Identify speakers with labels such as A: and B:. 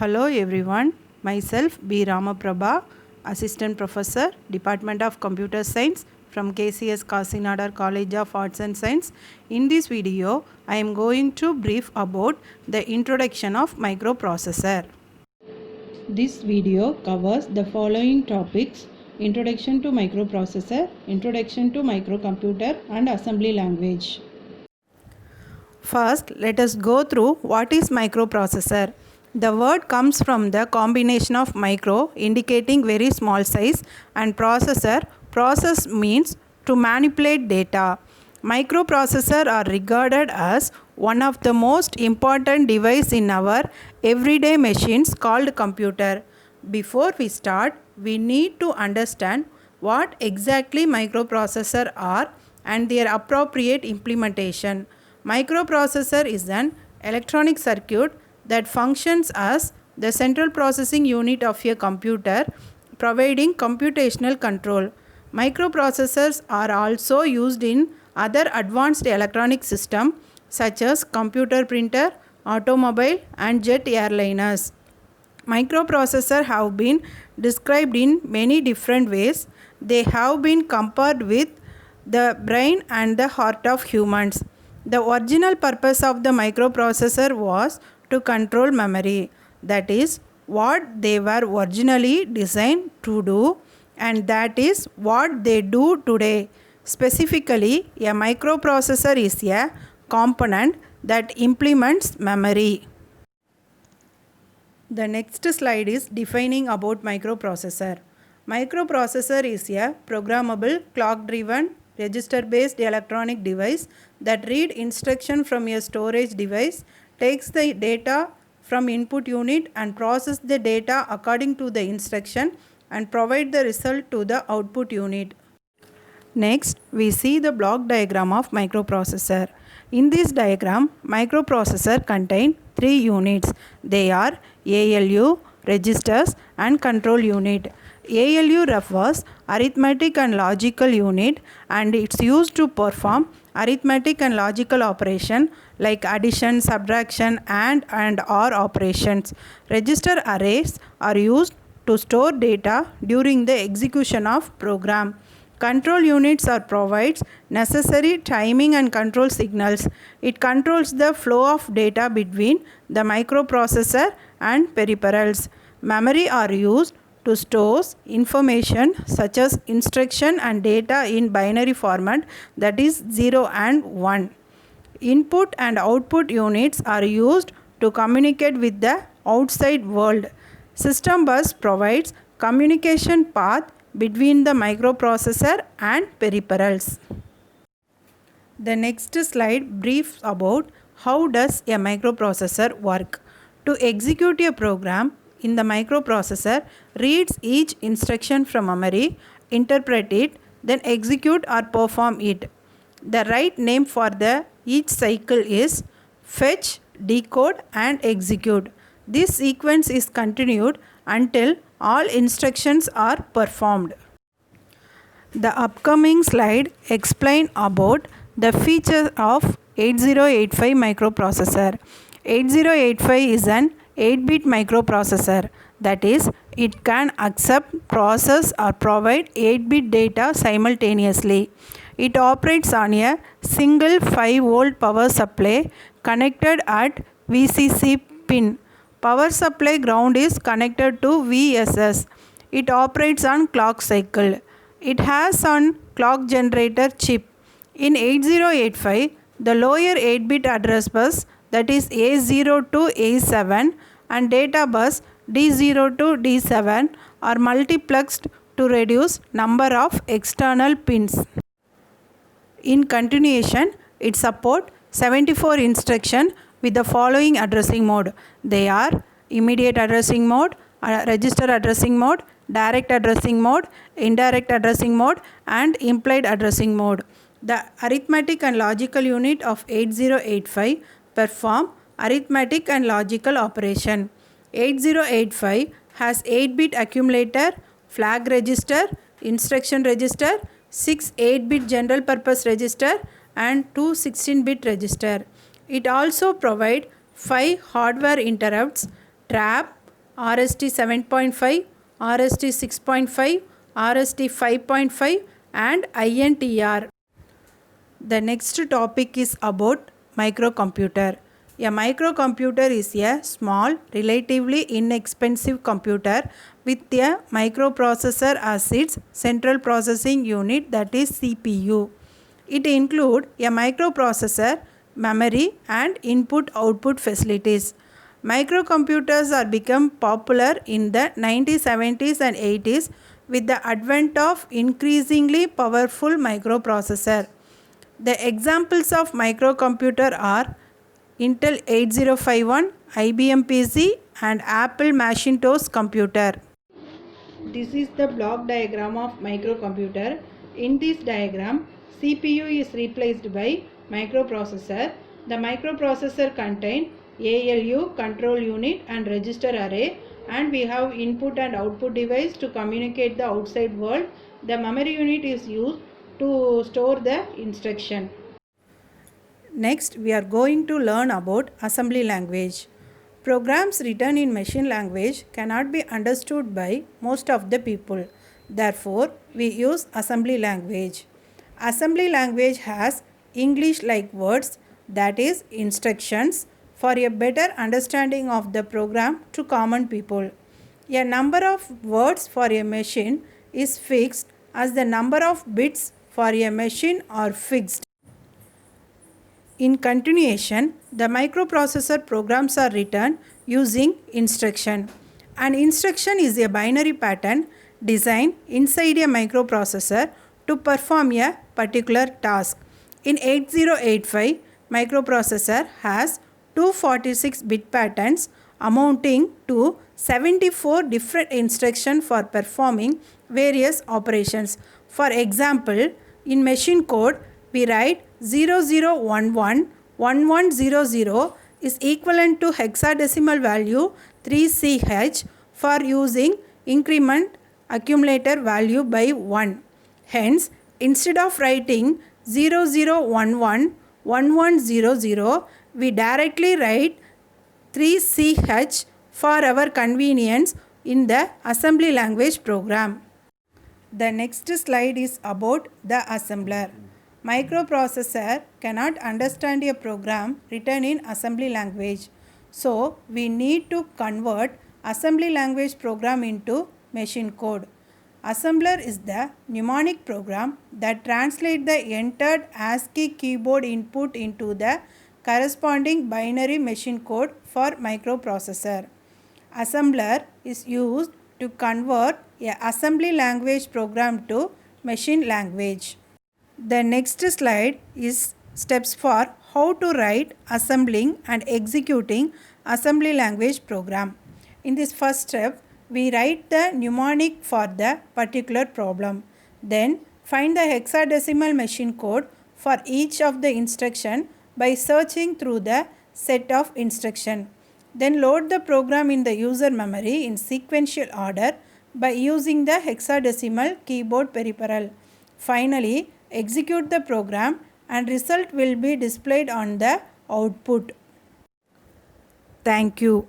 A: Hello everyone, myself B. Ramaprabha, Assistant Professor, Department of Computer Science from KCS Kasinadar College of Arts and Science. In this video, I am going to brief about the introduction of microprocessor. This video covers the following topics: Introduction to microprocessor, Introduction to microcomputer and assembly language. First, let us go through what is microprocessor. The word comes from the combination of micro, indicating very small size, and processor. Process means to manipulate data. Microprocessor are regarded as one of the most important device in our everyday machines called computer. Before we start, we need to understand what exactly microprocessor are and their appropriate implementation. Microprocessor is an electronic circuit that functions as the central processing unit of a computer, providing computational control. Microprocessors are also used in other advanced electronic systems such as computer printer, automobile and jet airliners. Microprocessors have been described in many different ways. They have been compared with the brain and the heart of humans. The original purpose of the microprocessor was to control memory. That is what they were originally designed to do, and that is what they do today. Specifically, a microprocessor is a component that implements memory. The next slide is defining about microprocessor. Microprocessor is a programmable, clock-driven, register-based electronic device that reads instruction from a storage device, takes the data from input unit and process the data according to the instruction and provide the result to the output unit. Next, we see the block diagram of microprocessor. In this diagram, microprocessor contain three units. They are ALU, registers and control unit. ALU refers arithmetic and logical unit, and it's used to perform arithmetic and logical operation like addition, subtraction and or operations. Register arrays are used to store data during the execution of program. Control units are provides necessary timing and control signals. It controls the flow of data between the microprocessor and peripherals. Memory are used to store information such as instruction and data in binary format, that is 0 and 1. Input and output units are used to communicate with the outside world. System bus provides communication path between the microprocessor and peripherals. The next slide briefs about how does a microprocessor work. To execute a program in the microprocessor, reads each instruction from memory, interpret it, then execute or perform it. The right name for each cycle is fetch, decode and execute. This sequence is continued until all instructions are performed. The upcoming slide explain about the feature of 8085 microprocessor. 8085 is an 8-bit microprocessor, that is, it can accept, process or provide 8-bit data simultaneously. It operates on a single 5-volt power supply connected at VCC pin. Power supply ground is connected to VSS. It operates on clock cycle. It has an clock generator chip. In 8085, the lower 8-bit address bus, that is A0 to A7 and data bus D0 to D7 are multiplexed to reduce number of external pins. In continuation, it supports 74 instructions with the following addressing mode. They are immediate addressing mode, register addressing mode, direct addressing mode, indirect addressing mode and implied addressing mode. The arithmetic and logical unit of 8085 perform arithmetic and logical operation. 8085 has 8-bit accumulator, flag register, instruction register, 6 8-bit general purpose register and 2 16-bit register. It also provides 5 hardware interrupts, trap, RST 7.5, RST 6.5, RST 5.5 and INTR. The next topic is about microcomputer. A microcomputer is a small, relatively inexpensive computer with a microprocessor as its central processing unit, that is CPU. It includes a microprocessor, memory and input-output facilities. Microcomputers are become popular in the 1970s and 80s with the advent of increasingly powerful microprocessor. The examples of microcomputer are Intel 8051, IBM PC and Apple Macintosh computer. This is the block diagram of microcomputer. In this diagram, CPU is replaced by microprocessor. The microprocessor contains ALU, control unit and register array, and we have input and output device to communicate the outside world. The memory unit is used to store the instruction. Next, we are going to learn about assembly language. Programs written in machine language cannot be understood by most of the people. Therefore, we use assembly language. Assembly language has English-like words, that is instructions, for a better understanding of the program to common people. A number of words for a machine is fixed as the number of bits for a machine are fixed. In continuation, the microprocessor programs are written using instruction. An instruction is a binary pattern designed inside a microprocessor to perform a particular task. In 8085, microprocessor has 246-bit patterns amounting to 74 different instructions for performing various operations. For example, in machine code, we write 00111100 is equivalent to hexadecimal value 3CH for using increment accumulator value by 1. Hence, instead of writing 00111100, we directly write 3CH for our convenience in the assembly language program. The next slide is about the assembler. Microprocessor cannot understand a program written in assembly language. So, we need to convert assembly language program into machine code. Assembler is the mnemonic program that translates the entered ASCII keyboard input into the corresponding binary machine code for microprocessor. Assembler is used to convert a assembly language program to machine language. The next slide is steps for how to write, assembling and executing assembly language program. In this first step, we write the mnemonic for the particular problem. Then find the hexadecimal machine code for each of the instruction by searching through the set of instruction. Then load the program in the user memory in sequential order by using the hexadecimal keyboard peripheral. Finally, execute the program and result will be displayed on the output. Thank you.